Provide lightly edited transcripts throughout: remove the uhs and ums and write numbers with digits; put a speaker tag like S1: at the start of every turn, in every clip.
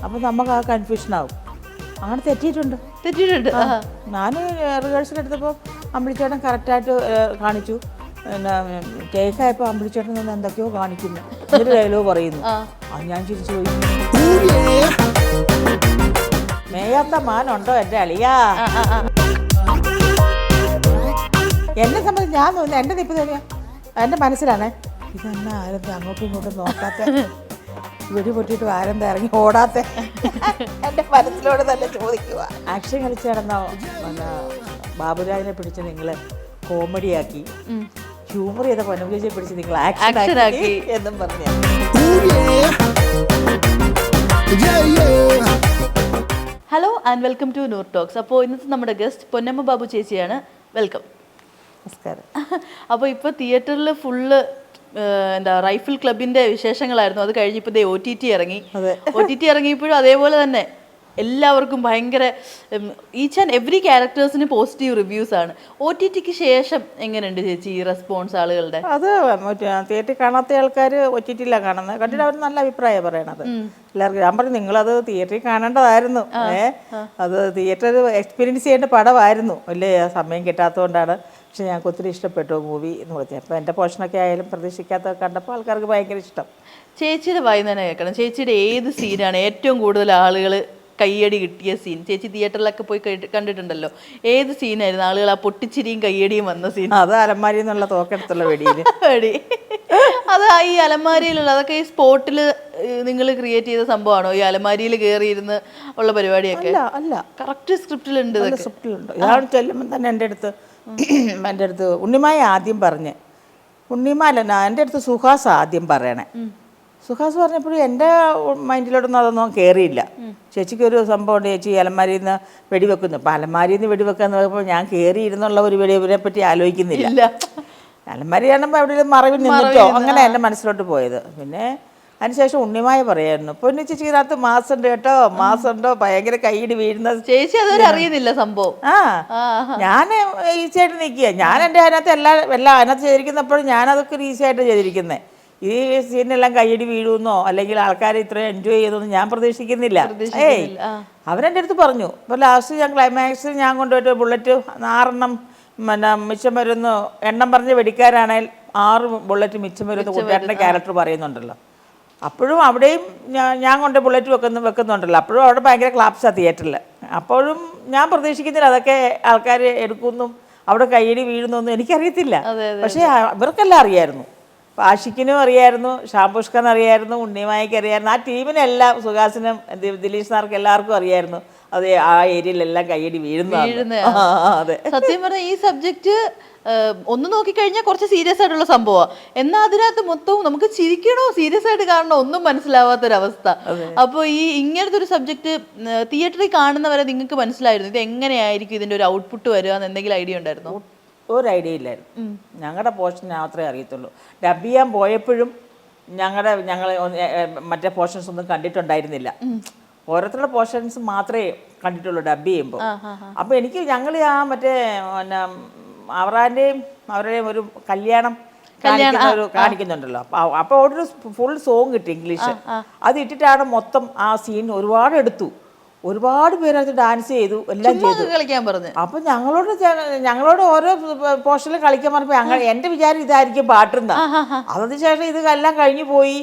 S1: അപ്പം നമുക്ക് ആ കൺഫ്യൂഷനാവും. അങ്ങനെ തെറ്റിയിട്ടുണ്ട്. ഞാൻ റിഹേഴ്സൽ എടുത്തപ്പോൾ അമ്പിളിച്ചേട്ടൻ കറക്റ്റായിട്ട് കാണിച്ചു. പിന്നെ ടേക്കായപ്പോൾ അമ്പിളിച്ചേട്ടൻ നിന്ന് എന്തൊക്കെയോ കാണിക്കുന്നു, ഒരു ഡയലോഗ് പറയുന്നു. അത് ഞാൻ ചിരിച്ചു പോയി. മേയാത്ത മാനുണ്ടോ എൻ്റെ അളിയാ. എന്നെ സംബന്ധിച്ച് ഞാൻ തോന്നുന്നു എൻ്റെ നിപ്പ് തന്നെയാ എൻ്റെ മനസ്സിലാണേ, ഇതെന്നാ ആരെന്താ അങ്ങോട്ടും ഇങ്ങോട്ടും നോക്കാത്ത, വെടി പൊട്ടിയിട്ട് ആരെന്താ ഇറങ്ങി ഓടാത്ത, എൻ്റെ മനസ്സിലോട് തന്നെ ചോദിക്കുക. ആക്ഷൻ കളിച്ച് നടന്ന പിന്നെ ബാബുരാജിനെ പിടിച്ച് നിങ്ങൾ കോമഡിയാക്കി, ഹ്യൂമർ ചെയ്ത പൊന്നംകുലിയെ പിടിച്ച് നിങ്ങൾ ആക്ഷൻ ആക്കി എന്നും പറഞ്ഞു.
S2: Hello and welcome to Noor talks. അപ്പോൾ ഇന്നത്തെ നമ്മുടെ ഗസ്റ്റ് പൊന്നമ്മ ബാബു ചേച്ചിയാണ്. വെൽക്കം.
S1: നമസ്കാരം.
S2: അപ്പോൾ ഇപ്പോൾ തിയേറ്ററിൽ ഫുള്ള് എന്താ റൈഫിൾ ക്ലബിൻ്റെ വിശേഷങ്ങളായിരുന്നു. അത് കഴിഞ്ഞപ്പോൾ ഇതേ OTT ഇറങ്ങി. OTT ഇറങ്ങിയപ്പോഴും അതേപോലെ തന്നെ എല്ലാവർക്കും ഭയങ്കര ഈച്ച് ആൻഡ് എവറി ക്യാരക്ടേഴ്സിന് പോസിറ്റീവ് റിവ്യൂസ് ആണ്. OTTക്ക് ശേഷം എങ്ങനെയുണ്ട് ചേച്ചി ഈ റെസ്പോൺസ് ആളുകളുടെ?
S1: അത് തിയേറ്ററിൽ കാണാത്ത ആൾക്കാർ OTTയിലാണ് കാണുന്നത്. കണ്ടിട്ട് അവർ നല്ല അഭിപ്രായം പറയണത് എല്ലാവർക്കും. ഞാൻ പറഞ്ഞു നിങ്ങളത് തിയേറ്ററിൽ കാണേണ്ടതായിരുന്നു. അത് തിയേറ്റർ എക്സ്പീരിയൻസ് ചെയ്യേണ്ട പടമായിരുന്നു. വലിയ സമയം കിട്ടാത്തതുകൊണ്ടാണ്. പക്ഷെ ഞങ്ങൾക്ക് ഒത്തിരി ഇഷ്ടപ്പെട്ടു മൂവി എന്ന് പറഞ്ഞാൽ. അപ്പോൾ എൻ്റെ പോർഷനൊക്കെ ആയാലും പ്രതീക്ഷിക്കാത്ത കണ്ടപ്പോൾ ആൾക്കാർക്ക് ഭയങ്കര ഇഷ്ടം.
S2: ചേച്ചിയുടെ വായി തന്നെ കേൾക്കണം. ചേച്ചിയുടെ ഏത് സീനാണ് ഏറ്റവും കൂടുതൽ ആളുകൾ കയ്യടി കിട്ടിയ സീൻ? ചേച്ചി തിയേറ്ററിലൊക്കെ പോയി കണ്ടിട്ടുണ്ടല്ലോ. ഏത് സീനായിരുന്നു ആളുകൾ ആ പൊട്ടിച്ചിരിയും കയ്യടിയും വന്ന സീൻ?
S1: അത് അലമാരി എന്നുള്ള തോക്കെടുത്തുള്ള വെടിയിൽ.
S2: വെടി അത് ഈ അലമാരിയിലുള്ള അതൊക്കെ ഈ സ്പോട്ടിൽ നിങ്ങൾ ക്രിയേറ്റ് ചെയ്ത സംഭവമാണോ? ഈ അലമാരിയിൽ കയറിയിരുന്ന് ഉള്ള പരിപാടിയൊക്കെ?
S1: അല്ല,
S2: കറക്റ്റ് സ്ക്രിപ്റ്റിലുണ്ട്.
S1: സ്ക്രിപ്റ്റിലുണ്ട്. ഇയാൾ ചെല്ലുമ്പോൾ തന്നെ എൻ്റെ അടുത്ത് ഉണ്ണിമായ ആദ്യം പറഞ്ഞ്, ഉണ്ണിമാലല്ല എൻ്റെ അടുത്ത് സുഹാസ് ആദ്യം പറയണേ. സുഹാസ് പറഞ്ഞപ്പോഴും എൻ്റെ മൈൻഡിലോട്ടൊന്നും അതൊന്നും കയറിയില്ല. ചേച്ചിക്കൊരു സംഭവമുണ്ട്, ചേച്ചി അലമാരിയിൽ നിന്ന് വെടിവെക്കുന്നു. അപ്പം അലമാരിയിൽ നിന്ന് വെടിവെക്കാന്ന് പറയുമ്പോൾ ഞാൻ കയറിയിരുന്നുള്ള ഒരു വെടിവെപ്പിനെ പറ്റി ആലോചിക്കുന്നില്ല. അലമാരി കാണുമ്പോൾ എവിടെയും മറവിൽ നിന്നിട്ടോ അങ്ങനെ എൻ്റെ മനസ്സിലോട്ട് പോയത്. പിന്നെ അതിനുശേഷം ഉണ്ണിമായ പറയായിരുന്നു, പൊന്നു ചേച്ചി ഇതിനകത്ത് മാസുണ്ട് കേട്ടോ, മാസുണ്ടോ, ഭയങ്കര കൈയിടി വീഴുന്ന.
S2: ചേച്ചി അതൊരു അറിയുന്നില്ല സംഭവം.
S1: ഞാൻ ഈസിയായിട്ട് നിൽക്കുക. ഞാൻ എൻ്റെ അതിനകത്ത് എല്ലാം അതിനകത്ത് ചെയ്തിരിക്കുന്നപ്പോഴും ഞാനതൊക്കെ ഈസിയായിട്ട് ചെയ്തിരിക്കുന്നത്. ഈ സീനെല്ലാം കൈയടി വീഴുമെന്നോ അല്ലെങ്കിൽ ആൾക്കാർ ഇത്രയും എൻജോയ് ചെയ്തെന്നോ ഞാൻ പ്രതീക്ഷിക്കുന്നില്ല. അവരെൻ്റെ അടുത്ത് പറഞ്ഞു. ഇപ്പോൾ ലാസ്റ്റ് ഞാൻ ക്ലൈമാക്സിൽ ഞാൻ കൊണ്ടുപോയിട്ട് ബുള്ളറ്റ് 6 പിന്നെ മിച്ചം വരുന്നു എണ്ണം പറഞ്ഞ് വെടിക്കാരാണെങ്കിൽ 6 ബുള്ളറ്റ് മിച്ചം വരുന്ന കൂട്ടുകാരൻ്റെ ക്യാരക്ടർ പറയുന്നുണ്ടല്ലോ. അപ്പോഴും അവിടെയും ഞാൻ കൊണ്ട് ബുള്ളറ്റ് വെക്കുന്നുണ്ടല്ലോ. അപ്പോഴും അവിടെ ഭയങ്കര ക്ലാപ്സാണ് തിയേറ്ററിൽ. അപ്പോഴും ഞാൻ പ്രതീക്ഷിക്കുന്നില്ല അതൊക്കെ ആൾക്കാർ എടുക്കുന്നു, അവിടെ കയ്യടി വീഴുന്നൊന്നും എനിക്കറിയത്തില്ല. പക്ഷേ ഇവർക്കെല്ലാം അറിയായിരുന്നു. ആഷിക്കിനും അറിയായിരുന്നു, ഷാംപുഷ്കറിന് അറിയായിരുന്നു, ഉണ്ണിമായയ്ക്ക് അറിയായിരുന്നു, ആ ടീമിനെല്ലാം, സുഹാസിനും ദിലീഷ് സാർക്ക് എല്ലാവർക്കും അറിയായിരുന്നു അത് ആ ഏരിയയിലെല്ലാം കയ്യടി വീഴുന്ന. അതെ,
S2: സത്യം പറഞ്ഞാൽ ഈ സബ്ജക്റ്റ് ഒന്ന് നോക്കിക്കഴിഞ്ഞാൽ കുറച്ച് സീരിയസ് ആയിട്ടുള്ള സംഭവമാണ്. എന്നാൽ അതിനകത്ത് മൊത്തവും നമുക്ക് ചിരിക്കണോ സീരിയസ് ആയിട്ട് കാണണോ ഒന്നും മനസ്സിലാവാത്തൊരവസ്ഥ. അപ്പോൾ ഈ ഇങ്ങനത്തെ ഒരു സബ്ജക്റ്റ് തിയേറ്ററിൽ കാണുന്നവരെ നിങ്ങൾക്ക് മനസ്സിലായിരുന്നു ഇത് എങ്ങനെയായിരിക്കും ഇതിൻ്റെ ഒരു ഔട്ട്പുട്ട് വരിക എന്ന് എന്തെങ്കിലും ഐഡിയ ഉണ്ടായിരുന്നോ?
S1: ഒരു ഐഡിയ ഇല്ലായിരുന്നു. ഞങ്ങളുടെ പോർഷൻ മാത്രമേ അറിയത്തുള്ളൂ. ഡബ് ചെയ്യാൻ പോയപ്പോഴും ഞങ്ങൾ മറ്റേ പോർഷൻസ് ഒന്നും കണ്ടിട്ടുണ്ടായിരുന്നില്ല. ഓരോരുത്തരുടെ പോർഷൻസ് മാത്രമേ കണ്ടിട്ടുള്ളൂ ഡബ് ചെയ്യുമ്പോൾ. അപ്പോൾ എനിക്ക് ഞങ്ങൾ ആ മറ്റേ പിന്നെ അവരുടെയും ഒരു കല്യാണം കാണിക്കുന്നുണ്ടല്ലോ. അപ്പോൾ ഒരു ഫുൾ സോങ് കിട്ടി ഇംഗ്ലീഷ്. അത് ഇട്ടിട്ടാണ് മൊത്തം ആ സീൻ ഒരുപാട് പേരത് ഡാൻസ് ചെയ്തു, എല്ലാം ചെയ്തു, കളിക്കാൻ പറഞ്ഞു. അപ്പം ഞങ്ങളോട് ഓരോ പോർഷനിലും കളിക്കാൻ പറഞ്ഞപ്പോൾ എൻ്റെ വിചാരം ഇതായിരിക്കും പാട്ടെന്നാ. അതിന് ശേഷം ഇത് എല്ലാം കഴിഞ്ഞു പോയി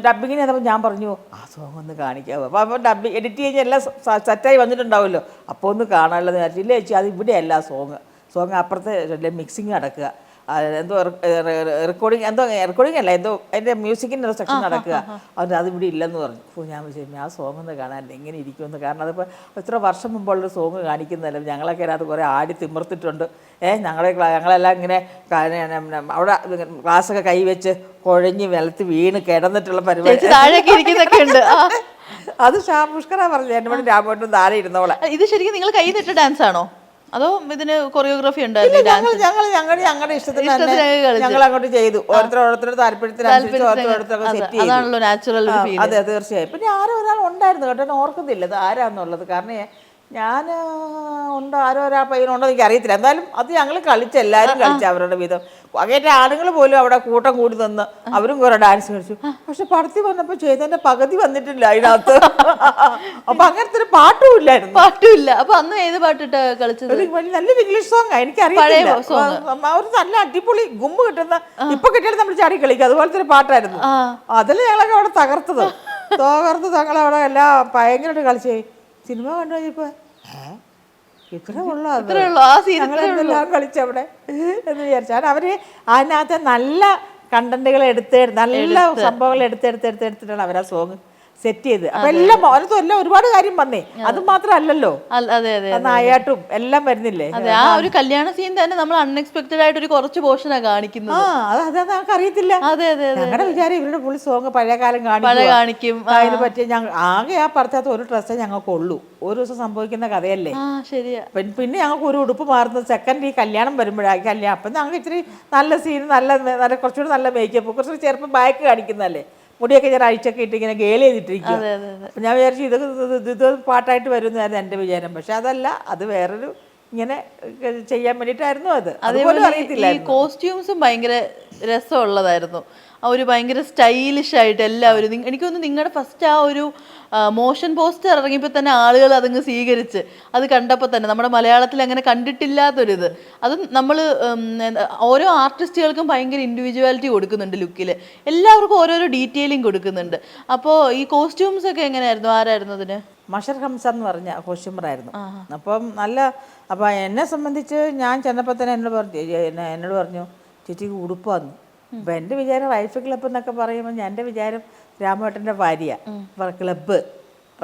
S1: ഡബിങ്ങിന് ചെന്നപ്പോൾ ഞാൻ പറഞ്ഞു ആ സോങ് ഒന്ന് കാണിക്കാമോ. അപ്പോൾ ഡബിങ് എഡിറ്റ് കഴിഞ്ഞാൽ എല്ലാം സെറ്റായി വന്നിട്ടുണ്ടാവുമല്ലോ, അപ്പോൾ ഒന്ന് കാണാനുള്ളത് ഇല്ല ചേച്ചി, അത് ഇവിടെയല്ല സോങ് അപ്പുറത്തെ മിക്സിങ് നടക്കുക, റെക്കോർഡിംഗ് അല്ല അതിൻ്റെ മ്യൂസിക്കിൻ്റെ സെക്ഷൻ നടക്കുക. അതിവിടെ ഇല്ലെന്ന് പറഞ്ഞു. അപ്പോൾ ഞാൻ വിചാരിച്ചു ആ സോങ് ഒന്ന് കാണാനില്ല എങ്ങനെ ഇരിക്കുമെന്ന്. കാരണം അതിപ്പോൾ എത്ര വർഷം മുമ്പുള്ളൊരു സോങ് കാണിക്കുന്നതല്ല. ഞങ്ങളൊക്കെ അതിനകത്ത് കുറേ ആടി തിമിർത്തിട്ടുണ്ട്. ഞങ്ങളെല്ലാം ഇങ്ങനെ അവിടെ ഗ്ലാസ്സൊക്കെ കൈവച്ച് കുഴഞ്ഞ് നിലത്ത് വീണ് കിടന്നിട്ടുള്ള പരിപാടി. അത് ഷാംപുഷ്കറാ പറഞ്ഞു. എൻ്റെ പണി രാമോട്ടും താഴെ ഇരുന്നോളെ.
S2: ഇത് ശരിക്കും നിങ്ങൾ കൈ നിട്ട ഡാൻസ് ആണോ അതോ ഇതിന് കൊറിയോഗ്രാഫി ഉണ്ടായിരുന്നു?
S1: ഞങ്ങളുടെ ഇഷ്ടത്തിന് ഞങ്ങൾ അങ്ങോട്ട് ചെയ്തു. ഓരോരുത്തരുടെ താല്പര്യത്തിനനുസരിച്ച്.
S2: അതാണല്ലോ നാച്ചുറൽ.
S1: അതെ, തീർച്ചയായും. പിന്നെ ആരോ ഒരാൾ ഉണ്ടായിരുന്നു കേട്ടോ, ഓർക്കുന്നില്ല ഇത് ആരാന്നുള്ളത്. കാരണം ഞാൻ ഉണ്ടോ ആരോ ഒരാ പയ്യനുണ്ടോ എനിക്ക് അറിയത്തില്ല. എന്തായാലും അത് ഞങ്ങൾ കളിച്ച് എല്ലാവരും കളിച്ച് അവരുടെ വിധം. അങ്ങേറ്റ ആണുങ്ങൾ പോലും അവിടെ കൂട്ടം കൂടി നിന്ന് അവരും കുറെ ഡാൻസ് കളിച്ചു. പക്ഷെ പടത്തിൽ വന്നപ്പോൾ ചെയ്തതിന്റെ പകുതി വന്നിട്ടില്ല അതിനകത്ത്. അപ്പൊ അങ്ങനത്തെ ഒരു പാട്ടും ഇല്ലായിരുന്നു.
S2: പാട്ടുമില്ല. അപ്പൊ അന്ന് ഏത് പാട്ടിട്ട് കളിച്ചത്?
S1: ഒരു നല്ലൊരു ഇംഗ്ലീഷ് സോങ് എനിക്കറിയില്ല. ഒരു നല്ല അടിപൊളി ഗുമ്പ് കിട്ടുന്ന, ഇപ്പൊ കിട്ടിയാലും നമ്മൾ ചാടി കളിക്കും അതുപോലത്തെ ഒരു പാട്ടായിരുന്നു. അതിൽ ഞങ്ങളൊക്കെ അവിടെ തകർത്ത് ഞങ്ങളവിടെ എല്ലാം ഭയങ്കരമായിട്ട് കളിച്ചു. സിനിമ കണ്ടു കഴിഞ്ഞപ്പോ ഇത്രേ ഉള്ളൂ ഞങ്ങളെല്ലാം കളിച്ചവിടെ എന്ന് വിചാരിച്ചാൽ അവര് അതിനകത്ത് നല്ല കണ്ടന്റുകൾ നല്ല സംഭവങ്ങൾ എടുത്തിട്ടാണ് അവരാ സോങ് സെറ്റ് ചെയ്ത്. അപ്പൊ എല്ലാം എല്ലാം ഒരുപാട് കാര്യം വന്നേ. അത് മാത്രമല്ലല്ലോ, നായാട്ടും എല്ലാം വരുന്നില്ലേ.
S2: അതെ, ആ ഒരു കല്യാണ സീൻ തന്നെ നമ്മൾ അൺഎക്സ്പെക്ടഡ് ആയിട്ട് ഒരു കുറച്ച് പോർഷനാ കാണിക്കുന്നത്.
S1: അത് നമുക്ക് അറിയത്തില്ല. ഞങ്ങളുടെ വിചാരം ഇവരുടെ ഫുൾ സോങ് പഴയകാലം കാണിക്കും. അതിനെ പറ്റി ഞങ്ങൾ ആകെ ആ പടത്താത്ത ഒരു ഡ്രസ്സേ ഞങ്ങൾക്ക് ഉള്ളൂ. ഒരു ദിവസം സംഭവിക്കുന്ന കഥയല്ലേ.
S2: ശരിയാ.
S1: പിന്നെ ഞങ്ങൾക്ക് ഒരു ഉടുപ്പ് മാറുന്നത് സെക്കൻഡ് ഈ കല്യാണം വരുമ്പോഴാണ്. കല്യാണം അപ്പം ഞങ്ങൾക്ക് ഇച്ചിരി നല്ല സീൻ, നല്ല കുറച്ചുകൂടി നല്ല മേക്കപ്പ്, കുറച്ചുകൂടി ചെറുപ്പം ബാക്ക് കാണിക്കുന്നതല്ലേ. മുടിയൊക്കെ ഞാൻ അഴിച്ചൊക്കെ ഇട്ട് ഇങ്ങനെ ഗേൽ ചെയ്തിട്ടിരിക്കുക. അപ്പം ഞാൻ വിചാരിച്ചു ഇത് പാട്ടായിട്ട് വരുന്നതായിരുന്നു എൻ്റെ വിചാരം. പക്ഷെ അതല്ല, അത് വേറൊരു ഇങ്ങനെ ചെയ്യാൻ വേണ്ടിയിട്ടായിരുന്നു. അതുപോലെ അറിയത്തില്ല.
S2: ഈ കോസ്റ്റ്യൂംസും ഭയങ്കര രസമുള്ളതായിരുന്നു. ആ ഒരു ഭയങ്കര സ്റ്റൈലിഷ് ആയിട്ട് എല്ലാവരും. എനിക്ക് തോന്നുന്നു നിങ്ങളുടെ ഫസ്റ്റ് ആ ഒരു മോഷൻ പോസ്റ്റർ ഇറങ്ങിയപ്പോൾ തന്നെ ആളുകൾ അതങ്ങ് സ്വീകരിച്ച്, അത് കണ്ടപ്പോൾ തന്നെ നമ്മുടെ മലയാളത്തിൽ അങ്ങനെ കണ്ടിട്ടില്ലാത്തൊരിത്. അത് നമ്മൾ ഓരോ ആർട്ടിസ്റ്റുകൾക്കും ഭയങ്കര ഇൻഡിവിജ്വാലിറ്റി കൊടുക്കുന്നുണ്ട് ലുക്കിൽ. എല്ലാവർക്കും ഓരോരോ ഡീറ്റെയിലിംഗ് കൊടുക്കുന്നുണ്ട്. അപ്പോൾ ഈ കോസ്റ്റ്യൂംസ് ഒക്കെ എങ്ങനെയായിരുന്നു? ആരായിരുന്നു അതിന്?
S1: മഷർ ഹംസ എന്ന് പറഞ്ഞ കോസ്റ്റ്യൂമറായിരുന്നു. അപ്പം അപ്പം എന്നെ സംബന്ധിച്ച് ഞാൻ ചെന്നപ്പോൾ തന്നെ എന്നോട് പറഞ്ഞു ചേച്ചിക്ക് ഉടുപ്പാന്ന്. അപ്പം എൻ്റെ വിചാരം റൈഫിൾ ക്ലബ്ബ് എന്നൊക്കെ പറയുമ്പോൾ എൻ്റെ വിചാരം രാമേട്ടൻ്റെ ഭാര്യ ക്ലബ്ബ്,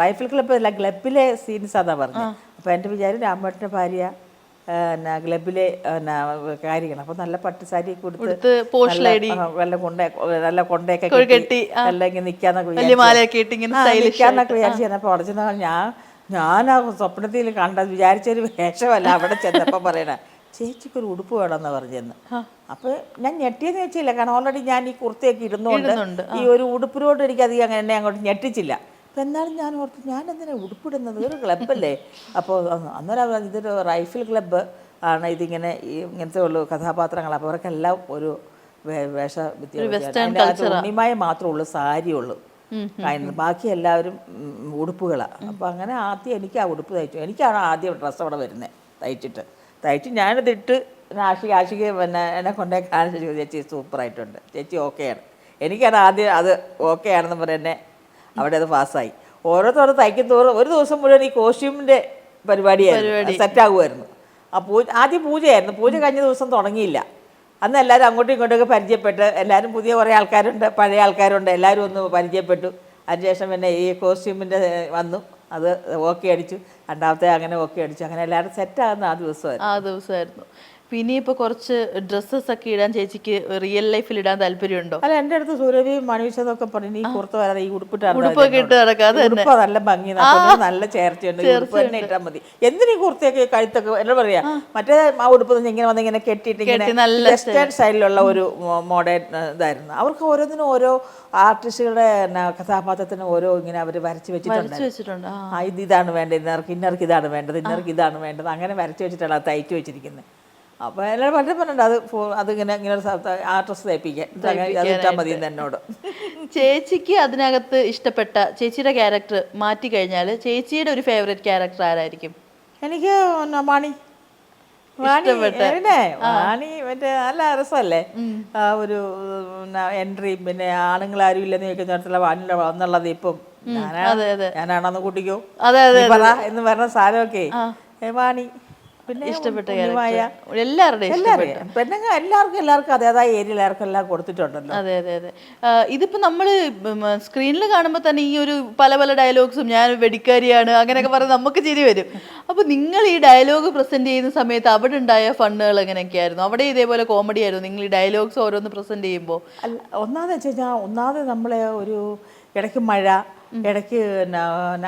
S1: റൈഫിൾ ക്ലബ്ബ് അല്ല, ക്ലബ്ബിലെ സീൻസ് അതാ പറഞ്ഞത്. അപ്പം എൻ്റെ വിചാരം രാമേട്ടൻ്റെ ഭാര്യ ക്ലബ്ബിലെ കാര്യങ്ങൾ. അപ്പം നല്ല പട്ടുസാരി കൊടുത്ത് നല്ല കൊണ്ടയൊക്കെ കെട്ടി നല്ല ഇങ്ങനെ നിൽക്കാന്നൊക്കെ വിചാരിച്ചു ചെന്നപ്പോൾ അവിടെ ചെന്നാൽ ഞാൻ ആ സ്വപ്നത്തിൽ കണ്ടത് വിചാരിച്ചൊരു വേഷമല്ല. അവിടെ ചെന്നപ്പോൾ പറയണേ ചേച്ചിക്കൊരു ഉടുപ്പ് വേണമെന്ന് പറഞ്ഞെന്ന്. അപ്പോൾ ഞാൻ ഞെട്ടിയെന്ന് വെച്ചില്ല, കാരണം ഓൾറെഡി ഞാൻ ഈ കുർത്തയൊക്കെ ഇടുന്നുണ്ട്. ഈ ഒരു ഉടുപ്പിനോട് എനിക്കധികം അങ്ങനെ എന്നെ അങ്ങോട്ട് ഞെട്ടിച്ചില്ല. അപ്പം എന്നാലും ഞാൻ ഓർത്തു ഞാൻ എന്തിനാണ് ഉടുപ്പിടുന്നത്, ഒരു ക്ലബ്ബല്ലേ. അപ്പോൾ അന്നേരം ഇതൊരു റൈഫിൾ ക്ലബ്ബ് ആണ്, ഇതിങ്ങനെ ഇങ്ങനത്തെ ഉള്ളു കഥാപാത്രങ്ങൾ. അപ്പോൾ അവർക്കെല്ലാം ഒരു വേഷ വ്യത്യാസം. ഉണ്ണിമായ മാത്രമേ ഉള്ളൂ സാരിയുള്ളൂ, ബാക്കി എല്ലാവരും ഉടുപ്പുകളാണ്. അപ്പോൾ അങ്ങനെ ആദ്യം എനിക്ക് ആ ഉടുപ്പ് തയ്ച്ചു. എനിക്കാണ് ആദ്യം ഡ്രസ്സ് അവിടെ വരുന്നത്. തയ്ച്ച് ഞാനതിട്ട് ആഷിക പിന്നെ എന്നെ കൊണ്ടേ കാണിച്ച് ചേച്ചി സൂപ്പറായിട്ടുണ്ട്, ചേച്ചി ഓക്കെയാണ്. എനിക്കാണ് ആദ്യം അത് ഓക്കെ ആണെന്ന് പറഞ്ഞ് എന്നെ അവിടെ അത് പാസ്സായി. ഓരോരുത്തരും തയ്ക്കും തോറും ഒരു ദിവസം മുഴുവൻ ഈ കോസ്റ്റ്യൂമിൻ്റെ പരിപാടിയായിരുന്നു, സെറ്റാകുമായിരുന്നു. ആദ്യം പൂജയായിരുന്നു. പൂജ കഴിഞ്ഞ ദിവസം തുടങ്ങിയില്ല. അന്ന് എല്ലാവരും അങ്ങോട്ടും ഇങ്ങോട്ടൊക്കെ പരിചയപ്പെട്ട്, എല്ലാവരും പുതിയ കുറേ ആൾക്കാരുണ്ട്, പഴയ ആൾക്കാരുണ്ട്, എല്ലാവരും ഒന്ന് പരിചയപ്പെട്ടു. അതിനുശേഷം പിന്നെ ഈ കോസ്റ്റ്യൂമിൻ്റെ വന്നു, അത് ഓക്കെ അടിച്ചു. രണ്ടാമത്തെ അങ്ങനെ ഓക്കെ അടിച്ചു. അങ്ങനെ എല്ലാവരും സെറ്റാകുന്ന ആ ദിവസമായിരുന്നു.
S2: പിന്നെ ഇപ്പൊ കുറച്ച് ഡ്രസ്സസ് ഒക്കെ ഇടാൻ ചേച്ചിക്ക് റിയൽ ലൈഫിൽ ഇടാൻ താല്പര്യമുണ്ടോ?
S1: അല്ല, എൻ്റെ അടുത്ത് സൂര്യയും മനുഷ്യതൊക്കെ പറഞ്ഞു ഈ കുർത്ത വരാതെ ഈ
S2: ഉടുപ്പൊക്കെ ഇട്ട് നടക്കാതെ
S1: നല്ല ഭംഗി, നല്ല ചേർച്ചയുണ്ട്, ഉടുപ്പ് തന്നെ ഇട്ടാൽ മതി. എന്തിനീ കുർത്തയൊക്കെ കഴുത്തൊക്കെ എന്താ പറയാ, മറ്റേ ആ ഉടുപ്പ് ഇങ്ങനെ വന്ന് ഇങ്ങനെ കെട്ടിയിട്ട് ഇങ്ങനെ വെസ്റ്റേൺ സ്റ്റൈലിലുള്ള ഒരു മോഡേൺ ഇതായിരുന്നു. അവർക്ക് ഓരോന്നിനും ഓരോ ആർട്ടിസ്റ്റുകളുടെ കഥാപാത്രത്തിന് ഓരോ ഇങ്ങനെ അവർ വരച്ച് വെച്ചിട്ടുണ്ട്. ഇതാണ് വേണ്ടത്, ഇന്നർക്ക് ഇതാണ് വേണ്ടത്, ഇന്നർക്ക് ഇതാണ് വേണ്ടത്, അങ്ങനെ വരച്ച് വെച്ചിട്ടാണ് അത് തയ്ച്ചു വെച്ചിരിക്കുന്നത്. അപ്പോൾ എല്ലാവരും പലരും പറഞ്ഞിട്ടുണ്ട് അതിങ്ങനെ ആ ഡ്രസ്സ് തയ്പ്പിക്കാൻ അത് ഇട്ടാൽ മതി എന്നോട്.
S2: ചേച്ചിക്ക് അതിനകത്ത് ഇഷ്ടപ്പെട്ട ചേച്ചിയുടെ ക്യാരക്ടർ മാറ്റി കഴിഞ്ഞാൽ ചേച്ചിയുടെ ഒരു ഫേവറേറ്റ് ക്യാരക്ടർ ആരായിരിക്കും?
S1: എനിക്ക് വാണി മറ്റേ നല്ല രസമല്ലേ ആ ഒരു എൻട്രിയും. പിന്നെ ആണുങ്ങളാരും ഇല്ലെന്ന് ചോദിക്കുന്നിടത്തുള്ള വാണിയുടെ എന്നുള്ളത് ഇപ്പം ഞാനാണെന്ന് കൂട്ടിക്കോ എന്ന് പറഞ്ഞ സാധനമൊക്കെ വാണി. പിന്നെ
S2: ഇഷ്ടപ്പെട്ട എല്ലാവരുടെയും
S1: എല്ലാവർക്കും അതേതായ ഏരിയയിലാർക്കും എല്ലാം കൊടുത്തിട്ടുണ്ടല്ലോ.
S2: അതെ. ഇതിപ്പോ നമ്മള് സ്ക്രീനിൽ കാണുമ്പോൾ തന്നെ ഈ ഒരു പല ഡയലോഗ്സും ഞാൻ വെടിക്കാരിയാണ് അങ്ങനെയൊക്കെ പറഞ്ഞ് നമുക്ക് ചിരി വരും. അപ്പൊ നിങ്ങൾ ഈ ഡയലോഗ് പ്രസന്റ് ചെയ്യുന്ന സമയത്ത് അവിടെ ഉണ്ടായ ഫണ്ണുകൾ എങ്ങനെയൊക്കെയായിരുന്നു? അവിടെ ഇതേപോലെ കോമഡി ആയിരുന്നു നിങ്ങൾ ഈ ഡയലോഗ്സ് ഓരോന്ന് പ്രസന്റ് ചെയ്യുമ്പോൾ?
S1: ഒന്നാമെന്ന് വെച്ച് കഴിഞ്ഞാൽ നമ്മളെ ഒരു ഇടയ്ക്ക് മഴ, ഇടയ്ക്ക്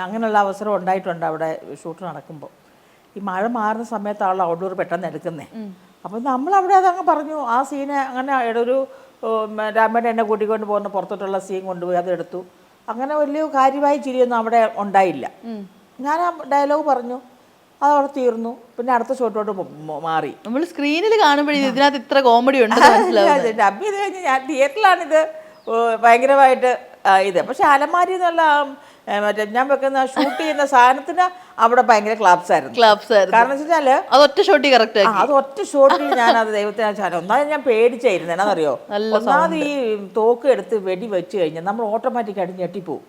S1: അങ്ങനെയുള്ള അവസരം ഉണ്ടായിട്ടുണ്ട് അവിടെ ഷൂട്ട് നടക്കുമ്പോൾ. ഈ മഴ മാറുന്ന സമയത്താണല്ലോ ഔട്ട്ഡോർ പെട്ടെന്ന് എടുക്കുന്നത്. അപ്പം നമ്മളവിടെ അതങ്ങ് പറഞ്ഞു. ആ സീന് അങ്ങനെ ഒരു രാമേട്ടൻ എന്നെ കൂട്ടിക്കൊണ്ട് പോകുന്ന പുറത്തോട്ടുള്ള സീൻ കൊണ്ടുപോയി അതെടുത്തു. അങ്ങനെ വലിയ കാര്യമായി ചിരിയൊന്നും അവിടെ ഉണ്ടായില്ല. ഞാൻ ആ ഡയലോഗ് പറഞ്ഞു. അതവിടെ തീർന്നു. പിന്നെ അടുത്ത ഷോട്ടോട്ട് മാറി.
S2: നമ്മൾ സ്ക്രീനിൽ കാണുമ്പോഴേ ഇതിനകത്ത് ഇത്ര കോമഡി ഉണ്ട് മനസ്സിലാവും.
S1: ഡബ് ചെയ്ത് കഴിഞ്ഞ് ഞാൻ തിയേറ്ററിലാണിത് ഭയങ്കരമായിട്ട് ഇത്. പക്ഷെ അലമാരി എന്നുള്ള മറ്റേ ഞാൻ വെക്കുന്ന ഷൂട്ട് ചെയ്യുന്ന സാധനത്തിന് അവിടെ ഭയങ്കര ക്ലാപ്സ് ആയിരുന്നു. കാരണം വെച്ച് കഴിഞ്ഞാല്
S2: അത് ഒറ്റ ഷോട്ടിൽ കറക്റ്റ്
S1: അത് ഒറ്റ ഷോട്ടിൽ ഞാനത് ദൈവത്തിന് ഒന്നാമത് ഞാൻ പേടിച്ചായിരുന്നു. എന്നാന്നറിയോ, ഒന്നാമത് ഈ തോക്ക് എടുത്ത് വെടി വെച്ച് കഴിഞ്ഞാൽ നമ്മൾ ഓട്ടോമാറ്റിക്കായിട്ട് ഞെട്ടിപ്പോവും.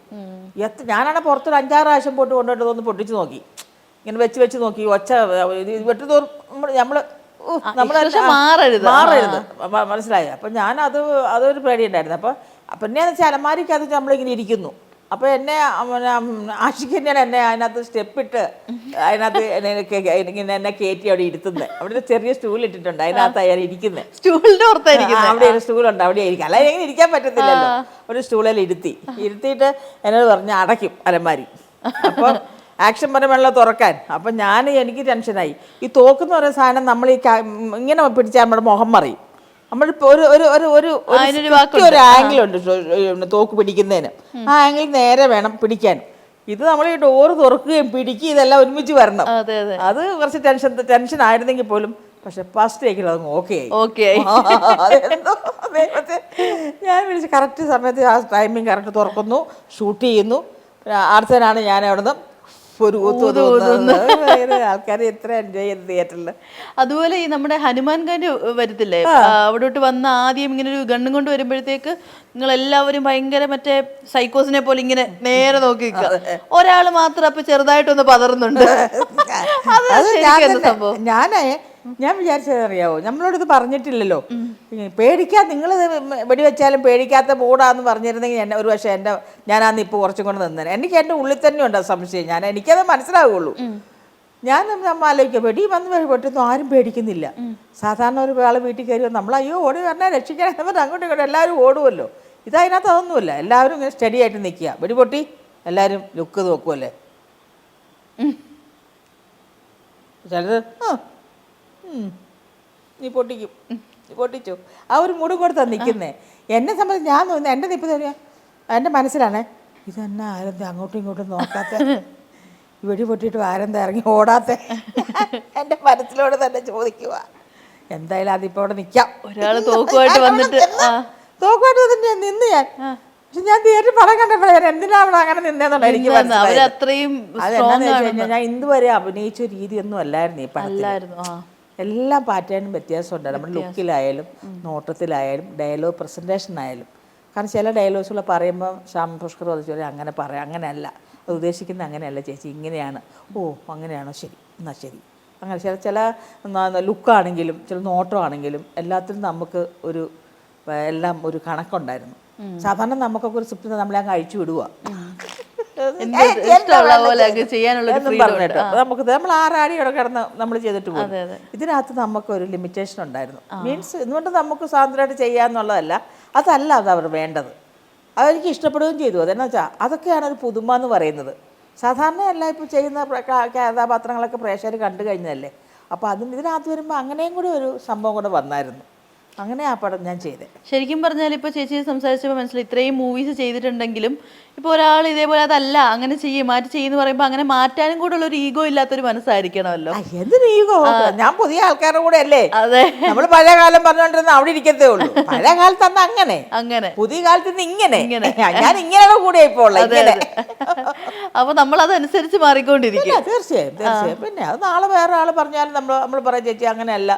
S1: ഞാനാണ് പുറത്തൊരു 5-6 പ്രാവശ്യം പോയിട്ട് കൊണ്ടുപോയിട്ട് ഒന്ന് പൊട്ടിച്ച് നോക്കി, ഇങ്ങനെ വെച്ച് നോക്കി. ഒച്ച വെട്ടുതോറും നമ്മള് മാറരുത് മനസ്സിലായി. അപ്പം അതൊരു പേടിയുണ്ടായിരുന്നു. അപ്പം എന്നെ അലമാരിക്കകത്ത് നമ്മളിങ്ങനെ ഇരിക്കുന്നു. അപ്പോൾ എന്നെ ആഷിക്ക് തന്നെയാണ് എന്നെ അതിനകത്ത് സ്റ്റെപ്പിട്ട് അതിനകത്ത് എന്നെ കയറ്റി അവിടെ ഇരുത്തുന്നത്. അവിടെ ഒരു ചെറിയ സ്റ്റൂൾ ഇട്ടിട്ടുണ്ട്, അതിനകത്ത് അയാൾ ഇരിക്കുന്നത്. അവിടെ ഒരു സ്റ്റൂളുണ്ട്, അവിടെ ഇരിക്കും. അല്ല എങ്ങനെ ഇരിക്കാൻ പറ്റത്തില്ലല്ലോ. ഒരു സ്റ്റൂളിൽ ഇരുത്തിയിട്ട് എന്നോട് പറഞ്ഞ് അടയ്ക്കും അലമാരി. അപ്പം ആക്ഷൻ പരമുള്ള തുറക്കാൻ. അപ്പം എനിക്ക് ടെൻഷനായി. ഈ തോക്കെന്ന് പറയുന്ന സാധനം നമ്മൾ ഇങ്ങനെ പിടിച്ചാൽ നമ്മുടെ മുഖം മറിയും. നമ്മളിപ്പോൾ ഒരു ആംഗിളുണ്ട് തോക്ക് പിടിക്കുന്നതിന്. ആ ആംഗിൾ നേരെ വേണം പിടിക്കാൻ. ഇത് നമ്മൾ ഈ ഡോറ് തുറക്കുകയും പിടിക്കുകയും ഇതെല്ലാം ഒരുമിച്ച് വരണം. അത് കുറച്ച് ടെൻഷൻ ആയിരുന്നെങ്കിൽ പോലും പക്ഷെ ഫസ്റ്റ് ടേക്കിൽ അതങ്ങ് ഓക്കെ ആയി. ഞാൻ വിളിച്ച് കറക്റ്റ് സമയത്ത് ആ ടൈമിങ് കറക്റ്റ് തുറക്കുന്നു, ഷൂട്ട് ചെയ്യുന്നു. അടുത്തതിനാണ് ഞാൻ അവിടുന്ന് ഒരു ആൾക്കാർ എത്ര എൻജോയ് ചെയ്ത് തിയേറ്ററിൽ.
S2: അതുപോലെ ഈ നമ്മുടെ ഹനുമാൻ ഖാൻ്റെ വരത്തില്ലേ, അവിടോട്ട് വന്ന ആദ്യം ഇങ്ങനെ ഒരു ഗണ്ണും കൊണ്ട് വരുമ്പോഴത്തേക്ക് നിങ്ങൾ എല്ലാവരും ഭയങ്കര മറ്റേ സൈക്കോസിനെ പോലെ ഇങ്ങനെ നേരെ നോക്കി നിൽക്കുക. ഒരാൾ മാത്രം അപ്പൊ ചെറുതായിട്ടൊന്ന് പതറുന്നുണ്ട്.
S1: ഞാൻ വിചാരിച്ചത് അറിയാവോ, നമ്മളോടിത് പറഞ്ഞിട്ടില്ലല്ലോ. പേടിക്കാൻ നിങ്ങൾ വെടിവെച്ചാലും പേടിക്കാത്ത ബോർഡാന്ന് പറഞ്ഞിരുന്നെങ്കിൽ എന്നെ ഒരു പക്ഷേ ഞാനന്ന് ഇപ്പോൾ കുറച്ചും കൊണ്ട് നിന്നേനെ. എനിക്ക് എൻ്റെ ഉള്ളിൽ തന്നെ ഉണ്ട് സംശയം. എനിക്കത് മനസ്സിലാവുള്ളൂ. ഞാൻ ആലോചിക്കുക, വെടി വന്ന് പെട്ടെന്ന് ആരും പേടിക്കുന്നില്ല. സാധാരണ ഒരാൾ വീട്ടിൽ കയറി നമ്മൾ അയ്യോ ഓടി വരണേ രക്ഷിക്കാൻ അങ്ങോട്ടും ഇങ്ങോട്ടും എല്ലാവരും ഓടുമല്ലോ. ഇതതിനകത്ത് അതൊന്നുമില്ല. എല്ലാവരും ഇങ്ങനെ സ്റ്റഡി ആയിട്ട് നിൽക്കുക. വെടി പൊട്ടി എല്ലാവരും ലുക്ക് നോക്കുമല്ലേ. ചിലത് നീ പൊട്ടിച്ചു ആ ഒരു മൂട് കൊടുത്താണ് നിൽക്കുന്നത്. എന്നെ സംബന്ധിച്ച് ഞാൻ തോന്നുന്നു എൻ്റെ നിപ്പ് തരിക എൻ്റെ മനസ്സിലാണ് ഇതെന്നെ ആരെന്താ അങ്ങോട്ടും ഇങ്ങോട്ടും നോക്കാത്ത, വെടി പൊട്ടിയിട്ട് ആരെന്താ ഇറങ്ങി ഓടാത്ത. എൻ്റെ മനസ്സിലോട് തന്നെ ചോദിക്കുക. എന്തായാലും അതിപ്പോൾ അവിടെ നിൽക്കാം.
S2: ഒരാൾ തോക്കുമായിട്ട് വന്നിട്ട്
S1: നിന്ന് പക്ഷെ ഞാൻ തിയേറ്ററിൽ പടം കണ്ടപ്പോഴേ എന്തിനാണ് അങ്ങനെ നിന്നേന്നുള്ളത് എനിക്ക് മനസ്സിലായി. അതെന്നാന്ന് വെച്ച് കഴിഞ്ഞാൽ ഞാൻ ഇന്നുവരെ അഭിനയിച്ച രീതിയൊന്നും അല്ലായിരുന്നു ഈ പടത്തിലായിരുന്നു. എല്ലാ പാറ്റേണും വ്യത്യാസമുണ്ട്. നമ്മുടെ ലുക്കിലായാലും നോട്ടത്തിലായാലും ഡയലോഗ് പ്രസൻറ്റേഷനായാലും. കാരണം ചില ഡയലോഗ്സുകൾ പറയുമ്പോൾ ശ്യാം പുഷ്കർ ചോദിച്ചാൽ അങ്ങനെ പറയാം, അങ്ങനെയല്ല അത് ഉദ്ദേശിക്കുന്നത്, അങ്ങനെയല്ല ചേച്ചി ഇങ്ങനെയാണ്. ഓ അങ്ങനെയാണോ, ശരി എന്നാൽ ശരി. അങ്ങനെ ചില ലുക്കാണെങ്കിലും ചില നോട്ടമാണെങ്കിലും എല്ലാത്തിനും നമുക്ക് എല്ലാം ഒരു കണക്കുണ്ടായിരുന്നു. സാധാരണ നമുക്കൊക്കെ ഒരു സ്ക്രിപ്റ്റ് നമ്മളെ അങ്ങ് അഴിച്ചു വിടുക പറഞ്ഞിട്ട് നമ്മൾ ആറാടിയോടെ കിടന്ന് നമ്മൾ ചെയ്തിട്ട് പോകും. ഇതിനകത്ത് നമുക്കൊരു ലിമിറ്റേഷൻ ഉണ്ടായിരുന്നു. മീൻസ് ഇതുകൊണ്ട് നമുക്ക് സ്വാതന്ത്ര്യമായിട്ട് ചെയ്യാന്നുള്ളതല്ല, അതല്ല അവർ വേണ്ടത്. അതെനിക്ക് ഇഷ്ടപ്പെടുകയും ചെയ്തു. അതെന്നു വെച്ചാൽ അതൊക്കെയാണ് ഒരു പുതുമ എന്ന് പറയുന്നത്. സാധാരണയല്ല ഇപ്പോൾ ചെയ്യുന്ന കഥാപാത്രങ്ങളൊക്കെ പ്രേക്ഷകർ കണ്ടു കഴിഞ്ഞതല്ലേ. അപ്പോൾ ഇതിനകത്ത് വരുമ്പോൾ അങ്ങനെയും കൂടി ഒരു സംഭവം കൂടെ വന്നായിരുന്നു. അങ്ങനെ ആ പടം ഞാൻ ചെയ്തത്.
S2: ശരിക്കും പറഞ്ഞാൽ ഇപ്പോൾ ചേച്ചി സംസാരിച്ചപ്പോൾ മനസ്സിലായി, ഇത്രയും മൂവീസ് ചെയ്തിട്ടുണ്ടെങ്കിലും ഇപ്പോൾ ഒരാൾ ഇതേപോലെ അതല്ല അങ്ങനെ മാറ്റി ചെയ്യുന്ന പറയുമ്പോൾ അങ്ങനെ മാറ്റാനും കൂടെ ഉള്ള ഒരു ഈഗോ ഇല്ലാത്തൊരു മനസ്സായിരിക്കണമല്ലോ.
S1: എന്തൊരു ഈഗോ, ഞാൻ പുതിയ ആൾക്കാരുടെ കൂടെ അല്ലേ. അതെ, നമ്മൾ പഴയ കാലം പറഞ്ഞുകൊണ്ടിരുന്ന അവിടെ ഇരിക്കത്തേ ഉള്ളൂ. പഴയ കാലത്ത് അന്ന് അങ്ങനെ പുതിയ കാലത്ത് ഇങ്ങനെ ഞാൻ ഇങ്ങനെയുള്ള കൂടെ ഇപ്പോൾ
S2: അപ്പൊ നമ്മൾ അതനുസരിച്ച് മാറിക്കൊണ്ടിരിക്കും.
S1: തീർച്ചയായും. പിന്നെ അത് നാളെ വേറെ ആൾ പറഞ്ഞാലും നമ്മൾ പറയാം ചേച്ചി അങ്ങനെയല്ല,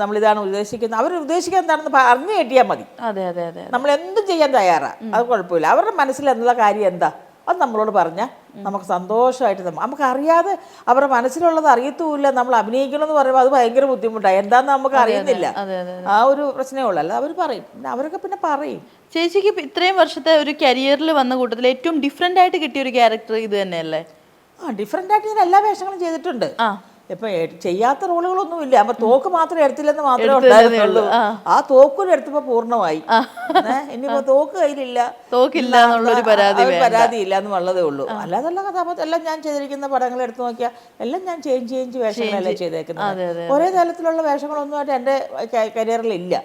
S1: നമ്മളിതാണ് ഉദ്ദേശിക്കുന്നത്. അവർ ഉദ്ദേശിക്കുന്നത് എന്താണെന്ന് അറിഞ്ഞു കേട്ടിയാൽ മതി. നമ്മൾ എന്തും ചെയ്യാൻ തയ്യാറാണ്, അത് കുഴപ്പമില്ല. അവരുടെ മനസ്സിൽ എന്നുള്ള കാര്യം എന്താ അത് നമ്മളോട് പറഞ്ഞാൽ നമുക്ക് സന്തോഷമായിട്ട് നമുക്ക് അറിയാതെ അവരുടെ മനസ്സിലുള്ളത് അറിയത്തുമില്ല. നമ്മൾ അഭിനയിക്കണമെന്ന് പറയുമ്പോൾ അത് ഭയങ്കര ബുദ്ധിമുട്ടാണ്. എന്താന്ന് നമുക്ക് അറിയുന്നില്ല. ആ ഒരു പ്രശ്നമേ ഉള്ളൂ. അല്ല അവർ പറയും, അവരൊക്കെ പിന്നെ പറയും.
S2: ചേച്ചിക്ക് ഇത്രയും വർഷത്തെ ഒരു കരിയറിൽ വന്ന കൂട്ടത്തിൽ ഏറ്റവും ഡിഫറെൻ്റ് ആയിട്ട് കിട്ടിയ ഒരു ക്യാരക്ടർ ഇത് തന്നെയല്ലേ?
S1: ഡിഫറെൻ്റ് ആയിട്ട് ഞാൻ എല്ലാ വേഷങ്ങളും ചെയ്തിട്ടുണ്ട്. ഇപ്പം ചെയ്യാത്ത റോളുകളൊന്നുമില്ല. അപ്പൊ തോക്ക് മാത്രം എടുത്തില്ലെന്ന് മാത്രമേ ഉണ്ടായിരുന്നുള്ളൂ. ആ തോക്കിന് എടുത്തപ്പോൾ പൂർണ്ണമായി. ഇനിയിപ്പോ തോക്ക് കയ്യിലില്ല, പരാതി ഇല്ല എന്നുള്ളതേ ഉള്ളൂ. അല്ലാതുള്ള കഥാപാത്രം എല്ലാം ഞാൻ ചെയ്തിരിക്കുന്ന പടങ്ങൾ എടുത്തു നോക്കിയാൽ എല്ലാം ഞാൻ ചേഞ്ച് വേഷങ്ങളല്ലേ ചെയ്തേക്കുന്നത്. ഒരേ തലത്തിലുള്ള വേഷങ്ങളൊന്നുമായിട്ട് എൻ്റെ കരിയറിൽ ഇല്ല.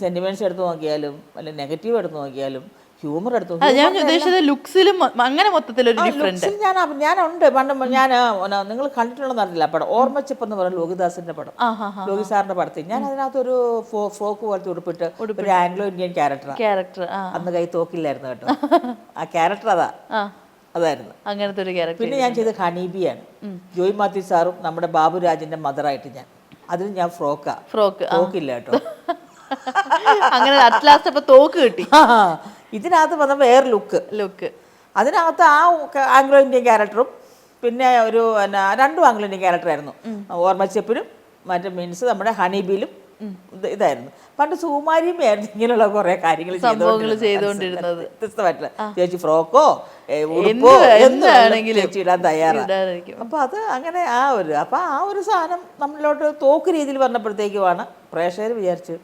S1: സെന്റിമെന്റ്സ് എടുത്തു നോക്കിയാലും അല്ലെ നെഗറ്റീവ് എടുത്തു നോക്കിയാലും ഹ്യൂമർ എടുത്തു.
S2: ഞാൻ ഉദ്ദേശിച്ചത് ലുക്സിലും അങ്ങനെ മൊത്തത്തിലൊരു ഡിഫറൻറ്റ്.
S1: ഞാനുണ്ട് പണ്ട് ഞാൻ നിങ്ങൾ കണ്ടിട്ടുള്ളതെന്ന് അറിയില്ല പടം ഓർമ്മച്ചപ്പ് എന്ന് പറയുന്നത് ലോകിദാസിന്റെ പടം, ലോകി സാറിന്റെ പടത്തിൽ ഞാൻ അതിനകത്തൊരു ഫ്രോക്ക് പോലത്തെ ഉടുപ്പിട്ട് ഒരു ആംഗ്ലോ ഇന്ത്യൻ
S2: ക്യാരക്ടർ.
S1: അന്ന് കൈ തോക്കില്ലായിരുന്നു കേട്ടോ. ആ ക്യാരക്ടർ അതായിരുന്നു
S2: അങ്ങനത്തെ ഒരു ക്യാരക്ടർ.
S1: പിന്നെ ഞാൻ ചെയ്തത് ഹണീബിയാണ്. ജോയ് മാത്യു സാറും നമ്മുടെ ബാബുരാജിന്റെ മദറായിട്ട് ഞാൻ അതിൽ ഞാൻ ഫ്രോക്കില്ല കേട്ടോ.
S2: അങ്ങനെ അറ്റ്ലാസ്റ്റ് അപ്പൊ തോക്ക് കിട്ടി.
S1: ഇതിനകത്ത് വന്ന വേറെ ലുക്ക് അതിനകത്ത് ആ ആംഗ്ലോ ഇന്ത്യൻ ക്യാരക്ടറും പിന്നെ ഒരു രണ്ടും ആംഗ്ലോ ഇന്ത്യൻ ക്യാരക്ടറായിരുന്നു. ഓർമ്മച്ചപ്പിനും മറ്റേ മീൻസ് നമ്മുടെ ഹണീബിയിലും ഇതായിരുന്നു. പണ്ട് സുകുമാരിയുമായിരുന്നു ഇങ്ങനെയുള്ള കുറെ കാര്യങ്ങൾ
S2: ചെയ്തുകൊണ്ടിരുന്നത്.
S1: വ്യത്യസ്തമായിട്ടുള്ള ചേച്ചി ഫ്രോക്കോ ഉടുപ്പോ ചേച്ചി ഇടാൻ തയ്യാറാണ്. അപ്പൊ അത് അങ്ങനെ അപ്പൊ ആ ഒരു സാധനം നമ്മളിലോട്ട് തോക്ക് രീതിയിൽ പറഞ്ഞപ്പോഴത്തേക്കുമാണ് പ്രേക്ഷകർ വിചാരിച്ചു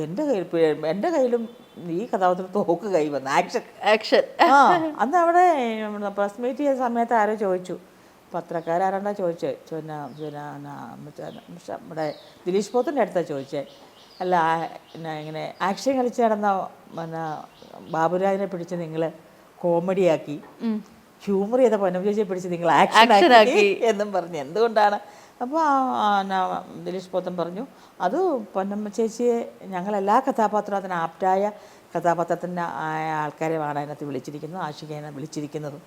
S1: എൻ്റെ കയ്യിലും ഈ കഥാപാത്രം തോക്ക് കൈ വന്നു ആക്ഷൻ. അന്ന് അവിടെ പ്രസ് മീറ്റ് ചെയ്ത സമയത്ത് ആരോ ചോദിച്ചു, പത്രക്കാരാണ്ടാ ചോദിച്ചേ, നമ്മുടെ ദിലീഷ് പോത്തിൻ്റെ അടുത്താണ് ചോദിച്ചേ, അല്ല ഇങ്ങനെ ആക്ഷൻ കളിച്ച് നടന്ന ബാബുരാജിനെ പിടിച്ച് നിങ്ങൾ കോമഡിയാക്കി, ഹ്യൂമർ ചെയ്ത പൊന്നമ്മ ചേച്ചിയെ പിടിച്ച് നിങ്ങൾ ആക്ഷൻ ആക്കി എന്നും പറഞ്ഞു. എന്തുകൊണ്ടാണ്? അപ്പോൾ ദിലീഷ് പോത്തൻ പറഞ്ഞു, അത് പൊന്നമ്മ ചേച്ചിയെ ഞങ്ങളെല്ലാ കഥാപാത്രവും അതിന് ആപ്റ്റായ കഥാപാത്രത്തിൻ്റെ ആൾക്കാരെയാണ് അതിനകത്ത് വിളിച്ചിരിക്കുന്നത്, ആഷികേനെ വിളിച്ചിരിക്കുന്നതും.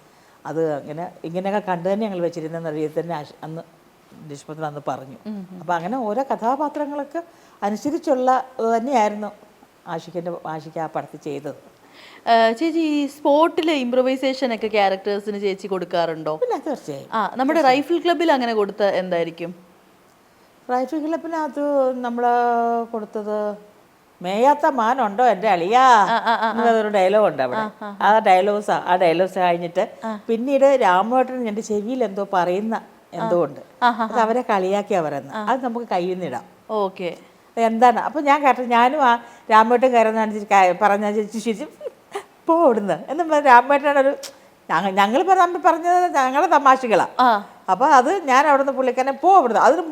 S1: അത് ഇങ്ങനെയൊക്കെ കണ്ടു തന്നെ ഞങ്ങൾ വെച്ചിരുന്ന രീതിയിൽ തന്നെ അന്ന് ദിലീഷ് പോത്തൻ അന്ന് പറഞ്ഞു. അപ്പോൾ അങ്ങനെ ഓരോ കഥാപാത്രങ്ങൾക്ക് അനുസരിച്ചുള്ള തന്നെയായിരുന്നു ആഷിക ആ പടത്തിൽ ചെയ്തത്.
S2: ചേച്ചി ഈ സ്പോട്ടിലെ ഇംപ്രവൈസേഷൻ ഒക്കെ ക്യാരക്ടേഴ്സിന് ചേച്ചി കൊടുക്കാറുണ്ടോ?
S1: പിന്നെ തീർച്ചയായും.
S2: നമ്മുടെ റൈഫിൾ ക്ലബിൽ അങ്ങനെ കൊടുത്ത എന്തായിരിക്കും?
S1: റൈഫിൾ ക്ലബിനകത്ത് നമ്മൾ കൊടുത്തത് മേയാത്ത മാനുണ്ടോ എൻ്റെ അളിയാ എന്നൊരു ഡയലോഗ് ഉണ്ട് അവിടെ. ആ ഡയലോഗ്സ് കഴിഞ്ഞിട്ട് പിന്നീട് രാമേട്ടൻ എൻ്റെ ചെവിയിൽ എന്തോ പറയുന്ന എന്തോ ഉണ്ട്, അത് അവരെ കളിയാക്കിയാ പറയുന്നത്. അത് നമുക്ക് കയ്യിൽ നിന്നിടാം.
S2: ഓക്കെ,
S1: എന്താണ്? അപ്പം ഞാൻ കേട്ടത് ഞാനും ആ രാമേട്ടൻ കയറുന്ന പറഞ്ഞ ശരിക്കും പോ ഇവിടുന്ന് എന്നും രാമേട്ടനൊരു ഞങ്ങൾ പറഞ്ഞത് ഞങ്ങളുടെ തമാശകളാണ്. അപ്പോൾ അത് ഞാൻ അവിടുന്ന് പുള്ളിക്കാരനെ പോ ഇവിടുന്ന്. അതിന്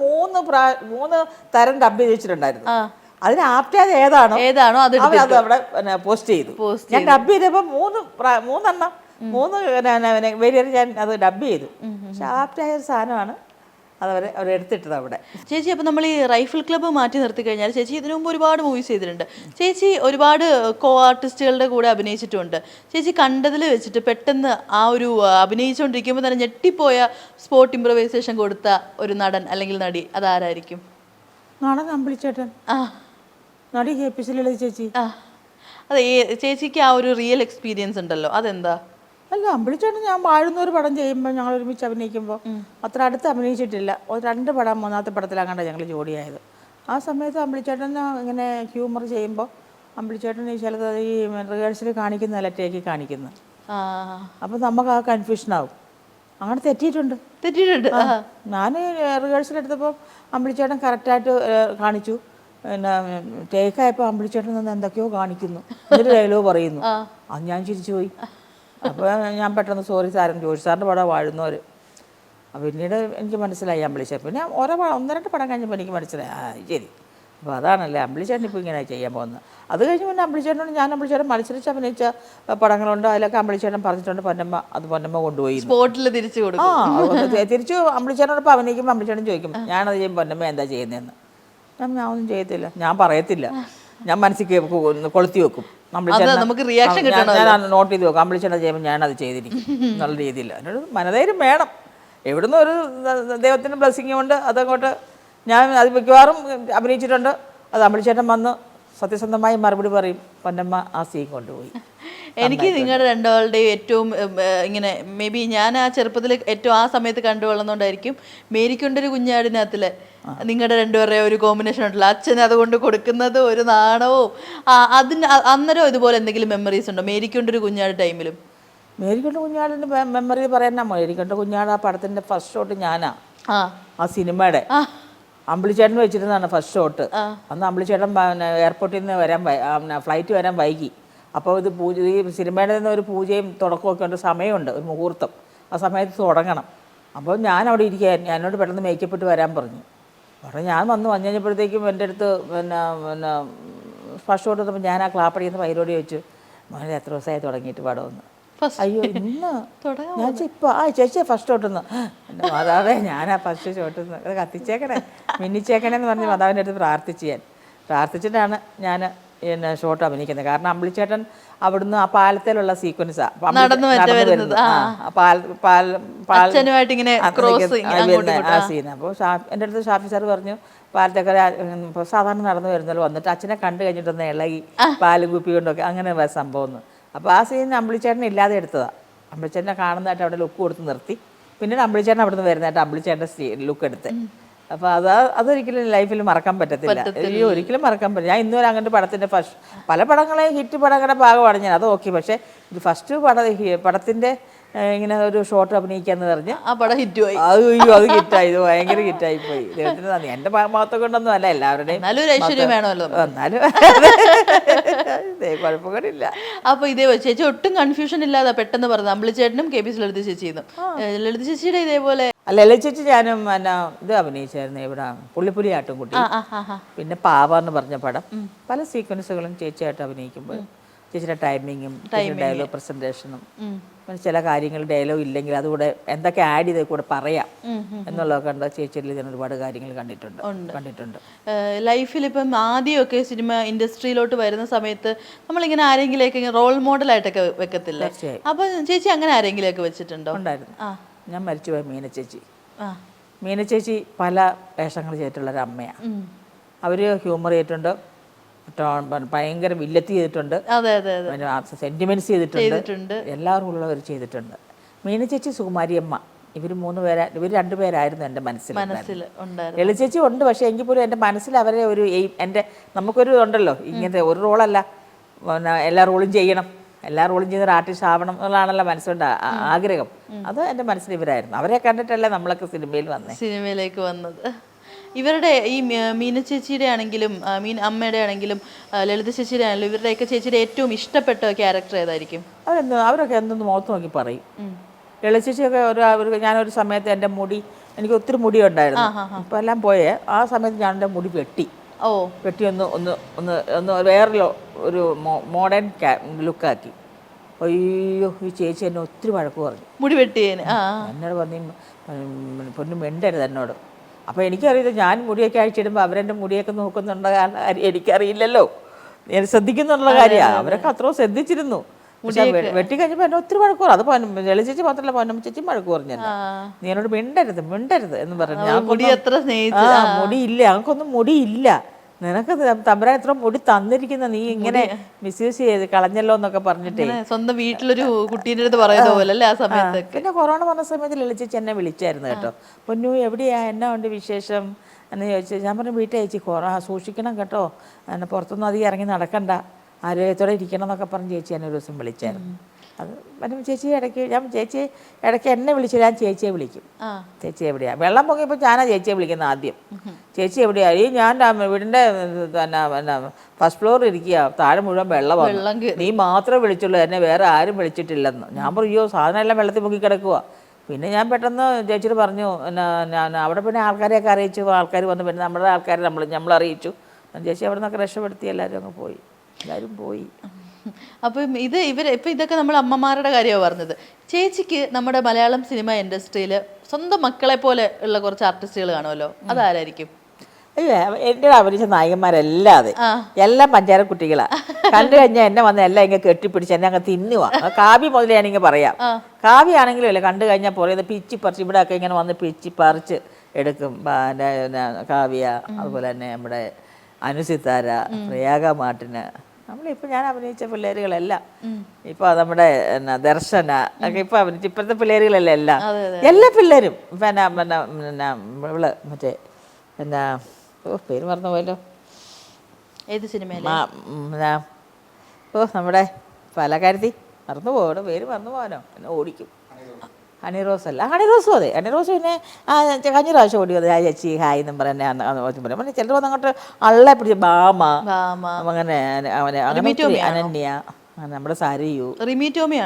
S1: മൂന്ന് തരം ഡബ് ചെയ്തിട്ടുണ്ടായിരുന്നു. അതിന് ആപ്റ്റായത് ഏതാണോ അത് അവിടെ പോസ്റ്റ് ചെയ്തു. ഞാൻ ഡബ് ചെയ്തപ്പോൾ മൂന്നെണ്ണം വേരിയർ ഞാൻ അത് ഡബ് ചെയ്തു. പക്ഷെ ആപ്റ്റായ ഒരു സാധനമാണ് അവരെടുത്തിട്ടത് അവിടെ.
S2: ചേച്ചി അപ്പോൾ നമ്മൾ ഈ റൈഫിൾ ക്ലബ്ബ് മാറ്റി നിർത്തി കഴിഞ്ഞാൽ ചേച്ചി ഇതിനു മുമ്പ് ഒരുപാട് മൂവീസ് ചെയ്തിട്ടുണ്ട്. ചേച്ചി ഒരുപാട് കോ ആർട്ടിസ്റ്റുകളുടെ കൂടെ അഭിനയിച്ചിട്ടുണ്ട്. ചേച്ചി കണ്ടതിൽ വെച്ചിട്ട് പെട്ടെന്ന് ആ ഒരു അഭിനയിച്ചുകൊണ്ടിരിക്കുമ്പോൾ തന്നെ ഞെട്ടിപ്പോയ സ്പോട്ട് ഇംപ്രവൈസേഷൻ കൊടുത്ത ഒരു നടൻ അല്ലെങ്കിൽ നടി അതാരായിരിക്കും?
S1: നടൻ അമ്പിളിച്ചേട്ടൻ, നടി KPC ലളിത ചേച്ചി.
S2: അതെ, ചേച്ചിക്ക് ആ ഒരു റിയൽ എക്സ്പീരിയൻസ് ഉണ്ടല്ലോ, അതെന്താ?
S1: അല്ല, അമ്പിളിച്ചേട്ടൻ ഞാൻ വാഴുന്നൊരു പടം ചെയ്യുമ്പോൾ ഞങ്ങൾ ഒരുമിച്ച് അഭിനയിക്കുമ്പോൾ അത്ര അടുത്ത് അഭിനയിച്ചിട്ടില്ല. 2 പടം, 3ാമത്തെ പടത്തിലാകണ്ട ഞങ്ങൾ ജോഡിയായത്. ആ സമയത്ത് അമ്പിളിച്ചേട്ടൻ ഇങ്ങനെ ഹ്യൂമർ ചെയ്യുമ്പോൾ അമ്പിളിച്ചേട്ടൻ ചിലത് ഈ റിഹേഴ്സൽ കാണിക്കുന്നതല്ല ടേക്ക് കാണിക്കുന്നത്. അപ്പം നമുക്ക് ആ കൺഫ്യൂഷനാവും. അങ്ങനെ തെറ്റിയിട്ടുണ്ട്. ഞാൻ റിഹേഴ്സൽ എടുത്തപ്പോൾ അമ്പിളിച്ചേട്ടൻ കറക്റ്റായിട്ട് കാണിച്ചു. പിന്നെ ടേക്കായപ്പോൾ അമ്പിളിച്ചേട്ടൻ നിന്ന് എന്തൊക്കെയോ കാണിക്കുന്നു, ഒരു ഡയലോഗ് പറയുന്നു. അത് ഞാൻ ചിരിച്ചു പോയി. അപ്പോൾ ഞാൻ പെട്ടെന്ന് സോറി സാറും ജോഷി സാറിൻ്റെ പടം വാഴുന്നവർ. പിന്നീട് എനിക്ക് മനസ്സിലായി അമ്പിളിച്ചേട്ടൻ. പിന്നെ 1-2 പടം കഴിഞ്ഞപ്പോൾ എനിക്ക് മനസ്സിലായി ശരി, അപ്പോൾ അതാണല്ലേ അമ്പിളിച്ചേട്ടൻ ഇപ്പോൾ ഇങ്ങനെ ചെയ്യാൻ പോകുന്നത്. അത് കഴിഞ്ഞ് പിന്നെ അമ്പിളിച്ചേട്ടൻ മത്സരിച്ച് അഭിനയിച്ച പടങ്ങളുണ്ട്. അതിലൊക്കെ അമ്പിളിച്ചേട്ടൻ പറഞ്ഞിട്ടുണ്ട് പൊന്നമ്മ കൊണ്ടുപോയി
S2: സ്പോട്ടിൽ തിരിച്ചു കൊടുക്കും.
S1: തിരിച്ചു അമ്പിളിച്ചേട്ടനോടൊപ്പം അഭിനയിക്കുമ്പോൾ അമ്പിളിച്ചേട്ടൻ ചോദിക്കും ഞാനത് ചെയ്യുമ്പോൾ പൊന്നമ്മ എന്താ ചെയ്യുന്നതെന്ന്. ഞാൻ ഒന്നും ചെയ്യത്തില്ല, ഞാൻ പറയത്തില്ല, ഞാൻ മനസ്സിൽ കൊളുത്തി വെക്കും. ഞാൻ നോട്ട് ചെയ്ത് വെക്കും അമ്പിളിച്ചേട്ടൻ ചെയ്യുമ്പോൾ ഞാനത് ചെയ്തിരിക്കും എന്നുള്ള രീതിയിൽ. അതിനൊരു മനധൈര്യം വേണം. എവിടുന്ന് ഒരു ദൈവത്തിൻ്റെ ബ്ലെസ്സിങ് കൊണ്ട് അതങ്ങോട്ട് ഞാൻ അത് മിക്കവാറും അഭിനയിച്ചിട്ടുണ്ട്. അത് അമ്പിളിച്ചേട്ടൻ വന്ന് സത്യസന്ധമായി മറുപടി പറയും, പൊന്നമ്മ ആ സീൻ കൊണ്ടുപോയി.
S2: എനിക്ക് നിങ്ങളുടെ രണ്ടാളുടെയും ഏറ്റവും ഇങ്ങനെ മേ ബി ഞാൻ ആ ചെറുപ്പത്തിൽ ഏറ്റവും ആ സമയത്ത് കണ്ടു വളർന്നുകൊണ്ടായിരിക്കും മേരിക്കൊണ്ടൊരു കുഞ്ഞാടിനകത്തിലെ നിങ്ങളുടെ രണ്ടുപേരുടെയും ഒരു കോമ്പിനേഷൻ ഉണ്ടല്ലോ, അച്ഛൻ അതുകൊണ്ട് കൊടുക്കുന്നത് ഒരു നാണവും അന്നേരം ഇതുപോലെ എന്തെങ്കിലും മെമ്മറീസ് ഉണ്ടോ മേരിക്കൊണ്ടൊരു കുഞ്ഞാട് ടൈമിലും?
S1: മേരിക്കൊണ്ട കുഞ്ഞാടിൻ്റെ മെമ്മറി പറയാനാ. മേരിക്കൊണ്ട കുഞ്ഞാട് ആ പടത്തിൻ്റെ ഫസ്റ്റ് ഷോട്ട് ഞാനാ. ആ സിനിമയുടെ അമ്പിളിച്ചേട്ടൻ വെച്ചിരുന്നതാണ് ഫസ്റ്റ് ഷോട്ട്. അന്ന് അമ്പിളിച്ചേട്ടൻ എയർപോർട്ടിൽ നിന്ന് ഫ്ലൈറ്റ് വരാൻ വൈകി. അപ്പോൾ ഇത് ഈ സിനിമയുടെ നിന്ന് ഒരു പൂജയും തുടക്കമൊക്കെ ഉണ്ട്, സമയമുണ്ട്, ഒരു മുഹൂർത്തം. ആ സമയത്ത് തുടങ്ങണം. അപ്പോൾ ഞാൻ അവിടെ ഇരിക്കുക, എന്നോട് പെട്ടെന്ന് മേക്കപ്പ് ഇട്ട് വരാൻ പറഞ്ഞു. ഞാൻ വന്നു കഴിഞ്ഞപ്പോഴത്തേക്കും എൻ്റെ അടുത്ത് പിന്നെ ഫസ്റ്റ് ഷോട്ട് വന്നപ്പോൾ ഞാൻ ആ ക്ലാപ്പടിക്കുന്ന പൈരോടി വെച്ച് മോനെ എത്ര ദിവസമായി തുടങ്ങിയിട്ട് പടമൊന്ന്.
S2: First.
S1: അയ്യോ ഇന്ന്
S2: തുടങ്ങാൻ
S1: ഞാൻ ഇപ്പോൾ ചേച്ചിയെ ഫസ്റ്റ് ഷോട്ടുന്നു. എൻ്റെ മാതാവേ ഞാനാ ഫസ്റ്റ് ഷോട്ടുന്നു, അത് കത്തിച്ചേക്കണേ മിന്നിച്ചേക്കണേന്ന് പറഞ്ഞ് മാതാവിൻ്റെ അടുത്ത് പ്രാർത്ഥിച്ചിട്ടാണ് ഞാൻ പിന്നെ ഷോട്ട് അഭിനയിക്കുന്നത്. കാരണം അമ്പിളിച്ചേട്ടൻ അവിടുന്ന് ആ പാലത്തിലുള്ള സീക്വൻസാണ്
S2: വരുന്നത്. അച്ഛനുമായിട്ട് ഇങ്ങനെ
S1: ആ സീൻ. അപ്പോൾ എൻ്റെ അടുത്ത് ഷാഫി സാർ പറഞ്ഞു പാലത്തേക്കര സാധാരണ നടന്നു വരുന്നല്ലോ, വന്നിട്ട് അച്ഛനെ കണ്ടു കഴിഞ്ഞിട്ടൊന്ന് ഇളകി പാലും കുപ്പി കൊണ്ടൊക്കെ അങ്ങനെ സംഭവം ഒന്ന്. അപ്പോൾ ആ സീൻ അമ്പിളിച്ചേട്ടൻ ഇല്ലാതെ എടുത്തതാണ്. അമ്പിളിച്ചേട്ടനെ കാണുന്നതായിട്ട് അവിടെ ലുക്ക് കൊടുത്ത് നിർത്തി, പിന്നീട് അമ്പിളിച്ചേട്ടൻ അവിടെ നിന്ന് വരുന്നതായിട്ട് അമ്പിളിച്ചേട്ടൻ്റെ ലുക്ക് എടുത്ത്. അപ്പോൾ അതൊരിക്കലും ലൈഫിൽ മറക്കാൻ പറ്റത്തില്ല. ഒരിക്കലും മറക്കാൻ പറ്റില്ല. ഞാൻ ഇന്നുവരെ അങ്ങനത്തെ പടത്തിൻ്റെ പല പടങ്ങളെയും ഹിറ്റ് പടങ്ങളുടെ ഭാഗമാണ് ഞാൻ, അത് ഓക്കെ. പക്ഷേ ഇത് ഫസ്റ്റ് പടത്തിൻ്റെ ഇങ്ങനെ ഒരു ഷോട്ട് അഭിനയിക്കാന്ന് പറഞ്ഞ്
S2: ആ പടം ഹിറ്റുമായി.
S1: അയ്യോ അത് ഹിറ്റായി, ഇത് ഭയങ്കര ഹിറ്റായി പോയി. ദൈവത്തിന് നന്ദി. എൻ്റെ ഭാഗത്തെ കൊണ്ടൊന്നും അല്ല, എല്ലാവരുടെയും
S2: വേണമല്ലോ.
S1: എന്നാലും കുഴപ്പമില്ല.
S2: അപ്പൊ ഇതേ ചേച്ചി ഒട്ടും കൺഫ്യൂഷൻ ഇല്ലാതെ പെട്ടെന്ന് പറഞ്ഞു അമ്പിളിച്ചേട്ടനും KPS ലളിത ചേച്ചിന്നും. ലളിത ചേച്ചിയുടെ ഇതേപോലെ
S1: ലളിത ചേച്ചി ഞാനും പിന്നെ ഇത് അഭിനയിച്ചായിരുന്നു ഇവിടെ പുള്ളിപ്പുലി ആട്ടുംകുട്ടി, പിന്നെ പാവ എന്ന് പറഞ്ഞ പടം. പല സീക്വൻസുകളും ചേച്ചിയായിട്ട് അഭിനയിക്കുമ്പോൾ ചേച്ചിയുടെ ടൈമിങ്ങും ഡയലോഗ് പ്രസന്റേഷനും ചില കാര്യങ്ങൾ ഡയലോഗ് ഇല്ലെങ്കിൽ അതുകൂടെ എന്തൊക്കെ ആഡ് ചെയ്ത് കൂടെ പറയാം എന്നുള്ളതൊക്കെ ഉണ്ട്. ചേച്ചിയിൽ ഞാൻ ഒരുപാട് കാര്യങ്ങൾ കണ്ടിട്ടുണ്ട്.
S2: ലൈഫിൽ ഇപ്പം ആദ്യമൊക്കെ സിനിമ ഇൻഡസ്ട്രിയിലോട്ട് വരുന്ന സമയത്ത് നമ്മളിങ്ങനെ ആരെങ്കിലേക്ക് റോൾ മോഡലായിട്ടൊക്കെ വെക്കത്തില്ല. അപ്പൊ ചേച്ചി അങ്ങനെ ആരെങ്കിലുമൊക്കെ വെച്ചിട്ടുണ്ടോ?
S1: ഉണ്ടായിരുന്നു. ഞാൻ മരിച്ചുപോയ മീന ചേച്ചി പല വേഷങ്ങൾ ചെയ്തിട്ടുള്ളൊരു അമ്മയാണ്. അവർ ഹ്യൂമർ ചെയ്തിട്ടുണ്ട്, ഭയങ്കര വില്ലത്തി ചെയ്തിട്ടുണ്ട്, സെന്റിമെന്റ്സ് ചെയ്തിട്ടുണ്ട്, എല്ലാവരും ഉള്ളവർ ചെയ്തിട്ടുണ്ട്. മീന ചേച്ചി, സുകുമാരിയമ്മ, ഇവർ രണ്ടുപേരായിരുന്നു എൻ്റെ മനസ്സിൽ. ലളിത ചേച്ചി ഉണ്ട്, പക്ഷേ എങ്കിൽ പോലും എൻ്റെ മനസ്സിൽ അവരെ ഒരു നമുക്കൊരു ഉണ്ടല്ലോ ഇങ്ങനത്തെ ഒരു റോളല്ല, എല്ലാ റോളും ചെയ്യണം, എല്ലാ റോളും ചെയ്യുന്ന ഒരു ആർട്ടിസ്റ്റ് ആവണം എന്നുള്ളതാണല്ലോ മനസ്സിലുണ്ട് ആഗ്രഹം. അത് എൻ്റെ മനസ്സിൽ ഇവരായിരുന്നു. അവരെ കണ്ടിട്ടല്ലേ നമ്മളൊക്കെ സിനിമയിലേക്ക് വന്നത്.
S2: ഇവരുടെ ഈ മീന ചേച്ചിയുടെ ആണെങ്കിലും അമ്മയുടെ ആണെങ്കിലും ലളിത ചേച്ചിയുടെ ആണെങ്കിലും ഇവരുടെയൊക്കെ ചേച്ചിയുടെ ഏറ്റവും ഇഷ്ടപ്പെട്ട ക്യാരക്ടർ ഏതായിരിക്കും?
S1: അവരൊക്കെ എന്തൊന്ന് മുഖത്ത് നോക്കി പറയും. ലളിത ചേച്ചിയൊക്കെ ഞാനൊരു സമയത്ത് എൻ്റെ മുടി, എനിക്ക് ഒത്തിരി മുടി ഉണ്ടായിരുന്നു, ഇപ്പം എല്ലാം പോയേ. ആ സമയത്ത് ഞാൻ എൻ്റെ മുടി വെട്ടി ഒന്ന് വേറെ ഒരു മോഡേൺ ലുക്കാക്കി. അയ്യോ ഈ ചേച്ചി എന്നെ ഒത്തിരി വഴക്ക് പറഞ്ഞു
S2: മുടി വെട്ടിയേന്.
S1: എന്നോട് പൊന്നും മിണ്ടരുത് എന്നോട്. അപ്പോൾ എനിക്കറിയില്ല, ഞാൻ മുടിയൊക്കെ അഴിച്ചിടുമ്പോൾ അവരെൻ്റെ മുടിയൊക്കെ നോക്കുന്നുണ്ട എനിക്കറിയില്ലല്ലോ, ഞാൻ ശ്രദ്ധിക്കുന്നുള്ള കാര്യമാണ്. അവരൊക്കെ അത്രയും ശ്രദ്ധിച്ചിരുന്നു. പക്ഷെ വെട്ടി കഴിഞ്ഞപ്പോൾ എന്നെ ഒത്തിരി വഴക്ക് പറഞ്ഞു. അത് ലളിത ചേച്ചി മാത്രമല്ല, പൊന്നമ്മ ചേച്ചി വഴക്ക് പറഞ്ഞു, നീ എന്നോട് മിണ്ടരുത് എന്ന് പറഞ്ഞു. ഞാൻ മുടിയില്ല, ഞങ്ങൾക്കൊന്നും മുടിയില്ല, നിനക്ക് തമ്പുരാൻ ഇത്ര മുടി തന്നിരിക്കുന്ന, നീ ഇങ്ങനെ മിസ്യൂസ് ചെയ്ത് കളഞ്ഞല്ലോ എന്നൊക്കെ പറഞ്ഞിട്ടേ
S2: സ്വന്തം വീട്ടിലൊരു കുട്ടീൻ്റെ അടുത്ത് പറയുന്ന പോലെ ആ സമയത്ത്.
S1: പിന്നെ കൊറോണ വന്ന സമയത്ത് ലളിത ചേച്ചി എന്നെ വിളിച്ചായിരുന്നു കേട്ടോ. പൊന്നു എവിടെയാ, എന്നാ ഉണ്ട് വിശേഷം എന്ന് ചോദിച്ചു. ഞാൻ പറഞ്ഞു വീട്ടിൽ ചേച്ചി സൂക്ഷിക്കണം കേട്ടോ, എന്നെ പുറത്തൊന്നും അധികം ഇറങ്ങി നടക്കണ്ട, ആരോഗ്യത്തോടെ ഇരിക്കണം എന്നൊക്കെ പറഞ്ഞ് ചേച്ചി എന്നെ ഒരു ദിവസം വിളിച്ചായിരുന്നു. അത് പിന്നെ ചേച്ചി ഇടയ്ക്ക് എന്നെ വിളിച്ചു, ഞാൻ ചേച്ചിയെ വിളിക്കും. ചേച്ചി എവിടെയാ, വെള്ളം പൊങ്ങിയപ്പോൾ ഞാനാ ചേച്ചിയെ വിളിക്കുന്നത് ആദ്യം. ചേച്ചി എവിടെയാ? ഞാൻ വീടിൻ്റെ ഫസ്റ്റ് ഫ്ലോറിൽ ഇരിക്കുക, താഴെ മുഴുവൻ വെള്ളമാണ്, നീ മാത്രമേ വിളിച്ചുള്ളൂ, എന്നെ വേറെ ആരും വിളിച്ചിട്ടില്ലെന്ന്. ഞാൻ പറയോ സാധനം എല്ലാം വെള്ളത്തിൽ പൊങ്ങി കിടക്കുക. പിന്നെ ഞാൻ പെട്ടെന്ന് ചേച്ചിയോട് പറഞ്ഞു, ഞാൻ അവിടെ പിന്നെ ആൾക്കാരെയൊക്കെ അറിയിച്ചു, ആൾക്കാർ വന്ന് പിന്നെ നമ്മുടെ ആൾക്കാരെ നമ്മൾ അറിയിച്ചു. ചേച്ചി അവിടെ നിന്നൊക്കെ രക്ഷപ്പെടുത്തി, എല്ലാവരും പോയി.
S2: അപ്പം ഇതൊക്കെ നമ്മൾ അമ്മമാരുടെ കാര്യമാണ് പറഞ്ഞത്. ചേച്ചിക്ക് നമ്മുടെ മലയാളം സിനിമ ഇൻഡസ്ട്രിയിൽ സ്വന്തം മക്കളെ പോലെ ഉള്ള കുറച്ച് ആർട്ടിസ്റ്റുകൾ കാണുമല്ലോ, അതാരായിരിക്കും?
S1: അയ്യോ, എൻ്റെ അഭിനയിച്ച നായകന്മാരല്ലാതെ എല്ലാം പഞ്ചാര കുട്ടികളാണ്. കണ്ടു കഴിഞ്ഞാൽ എന്നെ വന്ന് എല്ലാം ഇങ്ങനെ കെട്ടിപ്പിടിച്ച് എന്നെ അങ്ങ് തിന്നുവാ. കാവ്യ മുതലേ ഞാനിങ്ങനെ പറയാം. കാവ്യാണെങ്കിലും അല്ലേ കണ്ടു കഴിഞ്ഞാൽ പറയുന്നത് പിച്ചി പറിച്ച് ഇവിടെ ഒക്കെ ഇങ്ങനെ വന്ന് പിച്ചി പറിച്ച് എടുക്കും. കാവ്യ, അതുപോലെ തന്നെ നമ്മുടെ അനുസിത്താര, പ്രയാഗ മാർട്ടിന്, നമ്മളിപ്പോൾ ഞാൻ അഭിനയിച്ച പിള്ളേരുകളെല്ലാം ഇപ്പോൾ നമ്മുടെ ദർശന ഒക്കെ ഇപ്പോൾ അഭിനയിച്ച ഇപ്പോഴത്തെ പിള്ളേരുകളല്ലേ എല്ലാം, എല്ലാ പിള്ളേരും. പിന്നെ ഇവള് മറ്റേ പേര് മറന്നു പോയല്ലോ,
S2: ഏത് സിനിമ?
S1: നമ്മുടെ പലകാര്യത്തി മറന്നു പോകണോ, പേര് മറന്നു പോകാനോ, എന്നെ ഓടിക്കും. ഹണിറോസ് അല്ല, ഹണിറോസും അതെ, ഹണിറോസ് പിന്നെ കഴിഞ്ഞ പ്രാവശ്യം ഓടിയത് ചേച്ചി ഹായ് എന്നും പറയാൻ ചിലർ വന്ന് അങ്ങോട്ട് അള്ളെ പിടിച്ച് ബാമ അങ്ങനെ അനന്യ, നമ്മുടെ സാരിയു.
S2: റിമി ടോമി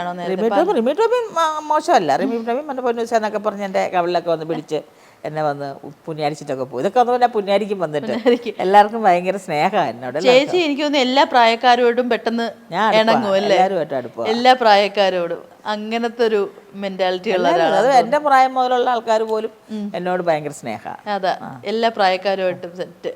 S1: മോശമല്ല, റിമി ടോമി മറ്റേ പൊന്നൂസ എന്നൊക്കെ പറഞ്ഞ് എൻ്റെ കവിളിലൊക്കെ വന്ന് പിടിച്ച് എന്നെ വന്ന് പുണ്യാരിച്ചിട്ടൊക്കെ പോകും. ഇതൊക്കെ ഒന്നുമില്ല, പുണ്യാരിക്കും വന്നിട്ട് എല്ലാവർക്കും ഭയങ്കര സ്നേഹമാണ് എന്നോട്.
S2: ചേച്ചി എനിക്ക് തോന്നുന്നു എല്ലാ പ്രായക്കാരോടും പെട്ടെന്ന് ഇണങ്ങും അല്ലേ?
S1: എല്ലാവരുമായിട്ട് അടുപ്പം,
S2: എല്ലാ പ്രായക്കാരോടും അങ്ങനത്തെ ഒരു മെന്റാലിറ്റി ഉള്ള
S1: അത് എൻ്റെ പ്രായം മുതലുള്ള ആൾക്കാർ പോലും എന്നോട് ഭയങ്കര സ്നേഹമാണ്.
S2: അതാ, എല്ലാ പ്രായക്കാരുമായിട്ടും സെറ്റ്.